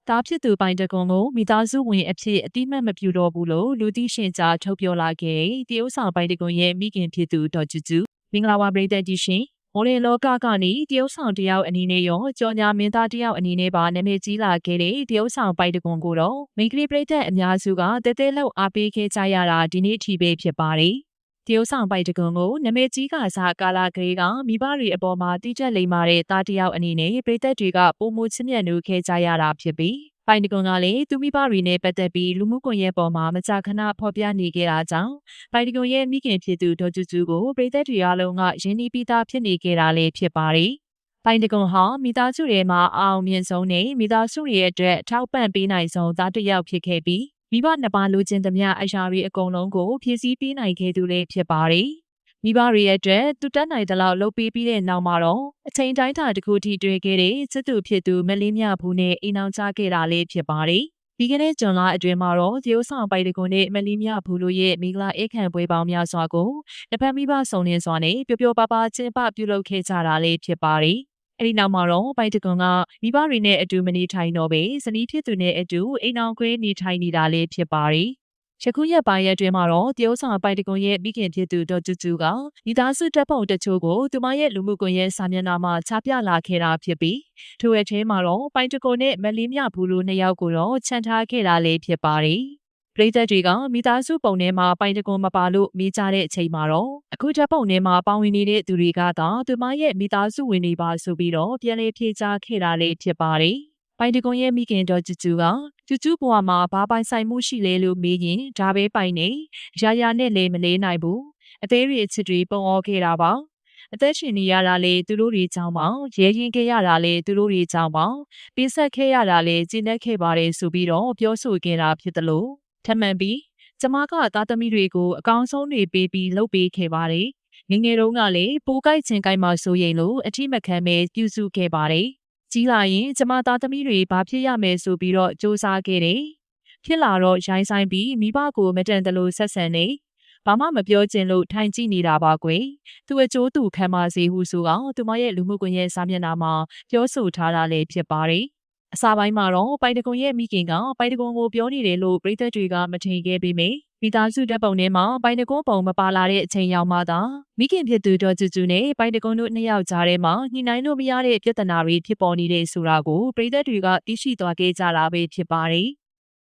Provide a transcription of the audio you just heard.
တားဖြစ်သူပိုင်တကွန်ကိုမိသားစုဝင်အဖြစ်အတိမတ်မပြူတော့ဘူးလို့လူသိရှင်ကြားထုတ်ပြောလာခဲ့တရုတ်ဆောင်ပိုင်တကွန်ရဲ့မိခင်ဖြစ်သူဒေါ်ကျူကျူမင်္ဂလာပါပရိသတ်ကြီးရှင်မော်လင်လောကကနေတရုတ်ဆောင်တယောက်အနေနဲ့ရောကြော်ညာမင်းသားတယောက်အနေနဲ့ပါနာမည်ကြီးလာခဲ့တဲ့တရုတ်ဆောင်ပိုင်တကွန်ကိုတော့မိန်းကလေးပရိသတ်အများစုကတဲတဲလောက်အားပေးခဲ့ကြရတာဒီနေ့ထိပဲဖြစ်ပါတယ်တရုတ်ဆောင်ပိုင်တကွန်ကိုနာမည်ကြီးကစားကာလာကလေးကမိဘတွေအပေါ်မှာတိကျလိမ္မာတဲ့သားတယောက်အနေနဲ့ပရိသတ်တွေကပုံမချစ်မြတ်နိုးခဲ့ကြရတာဖြစ်ပြီးပိုင်တကွန်ကလည်းသူမိဘတွေနဲ့ပတ်သက်ပြီးလူမှုကွန်ရက်ပေါ်မှာမကြာခဏဖော်ပြနေခဲ့တာကြောင့်ပိုင်တကွန်ရဲ့မိခင်ဖြစ်သူဒေါ်ကျူကျူကိုပရိသတ်တွေအားလုံးကရင်းနှီးပြီးသားဖြစ်နေခဲ့တာလည်းဖြစ်ပါတယ်။ပိုင်တကွန်ဟာမိသားစုတွေမှာအောင်မြင်ဆုံးနဲ့မိသားစုတွေရဲ့အတွက်ထောက်ပံ့ပေးနိုင်ဆုံးသားတစ်ယောက်ဖြစ်ခဲ့ပြီးမိဘနှစ်ပါးလိုချင်သမျှအရာတွေအကုန်လုံးကိုဖြည့်ဆည်းပေးနိုင်ခဲ့သူလည်းဖြစ်ပါတယ်။မိဘတွေရဲ့အတွက်သူတက်နိုင်တဲ့လောက်လုပ်ပေးပြီးတဲ့နောက်မှာတော့အချိန်တိုင်းတာတစ်ခုထိတွေ့ခဲ့တဲ့ချစ်သူဖြစ်သူမလေးမြဘူးနဲ့အိမ်အောင်ချခဲ့တာလေးဖြစ်ပါတယ်။ဒီကနေ့ဇွန်လအတွင်းမှာတော့တရုတ်ဆောင်ပိုင်တကွန်နဲ့မလေးမြဘူးတို့ရဲ့မိဂလာဧကန်ပွဲပေါင်းများစွာကိုတစ်ဖက်မိဘဆုံလင်းစွာနဲ့ပျော်ပျော်ပါပါကျင်းပပြုလုပ်ခဲ့ကြတာလေးဖြစ်ပါတယ်။အဲဒီနောက်မှာတော့ပိုင်တကွန်ကမိဘတွေနဲ့အတူမနေထိုင်တော့ပဲဇနီးဖြစ်သူနဲ့အတူအိမ်အောင်ခွဲနေထိုင်နေတာလေးဖြစ်ပါတယ်။ယခုရက်ပိုင်းအတွင်းမှာတော့တရုတ်ဆောင်ပိုင်တကွန်ရဲ့မိခင်ဖြစ်သူဒေါ်ကျူကျူကမိသားစုတပ်ပုံတချို့ကိုသူမရဲ့လူမှုကွန်ရက်စာမျက်နှာမှာချပြလာခဲ့တာဖြစ်ပြီးထိုအထဲမှာတော့ပိုင်တကွန်နဲ့မလေးမြဘူးလိုနှစ်ယောက်ကိုတော့ချန်ထားခဲ့တာလေးဖြစ်ပါတယ်။ပရိသတ်တွေကမိသားစုပုံထဲမှာပိုင်တကွန်မပါလို့မေးကြတဲ့အချိန်မှာတော့အခုတပ်ပုံထဲမှာပါဝင်နေတဲ့သူတွေကသာသူမရဲ့မိသားစုဝင်တွေပါဆိုပြီးတော့ပြန်လည်ဖြေကြားခဲ့တာလေးဖြစ်ပါတယ်။ပိုင်တကွန်ရဲ့မိခင်ဒေါ်ကျူကျူကကျူကျူဘွားမှာဘာပိုင်ဆိုင်မှုရှိလဲလို့မေးရင်ဒါပဲပိုင်နေရာရာနဲ့လည်းမလေးနိုင်ဘူးအသေးတွေအချစ်တွေပုံအောခဲ့တာပါအသက်ရှင်နေရတာလေသူတို့တွေကြောင့်ပါရဲရင်ခဲ့ရတာလေသူတို့တွေကြောင့်ပါပေးဆက်ခဲ့ရတာလေကျဉ်းခဲ့ပါတယ်ဆိုပြီးတော့ပြောဆိုခဲ့တာဖြစ်တယ်လို့ထပ်မံပြီးကျမကသားသမီးတွေကိုအကောင်းဆုံးတွေပေးပြီးလုပ်ပေးခဲ့ပါတယ်ငငယ်တုန်းကလည်းပိုးကိုက်ချင်ကိုက်မှဆိုရင်လို့အထိမခံပဲပြုစုခဲ့ပါတယ်ကြီးလာရင်ကျမသားသမီးတွေဘာဖြစ်ရမယ်ဆိုပြီးတော့စူးစမ်းခဲ့တယ်။ဖြစ်လာတော့ရိုင်းဆိုင်ပြီးမိဘကိုမတန်တလို့ဆက်ဆံနေဘာမှမပြောချင်လို့ထိုင်ကြည့်နေတာပါကွယ်။သူအကျိုးသူခံပါစေဟုဆိုအောင်သူမရဲ့လူမှုကွန်ရက်စာမျက်နှာမှာပြောဆိုထားတာလည်းဖြစ်ပါတယ်။အစာပိုင်းမှာတော့ပိုင်တကွန်ရဲ့မိခင်ကပိုင်တကွန်ကိုပြောနေတယ်လို့ပရိသတ်တွေကမထင်ခဲ့ပေမယ့်မိသားစုတပ်ပုံထဲမှာပိုင်တကွန်ပုံမပါလာတဲ့အချိန်ရောက်မှသာမိခင်ဖြစ်သူဒေါ်ကျူကျူနဲ့ပိုင်တကွန်တို့နှစ်ယောက်ကြားထဲမှာညှိနှိုင်းလို့မရတဲ့ပြဿနာတွေဖြစ်ပေါ်နေတဲ့ဆိုတာကိုပရိသတ်တွေကသိရှိသွားခဲ့ကြတာပဲဖြစ်ပါတယ်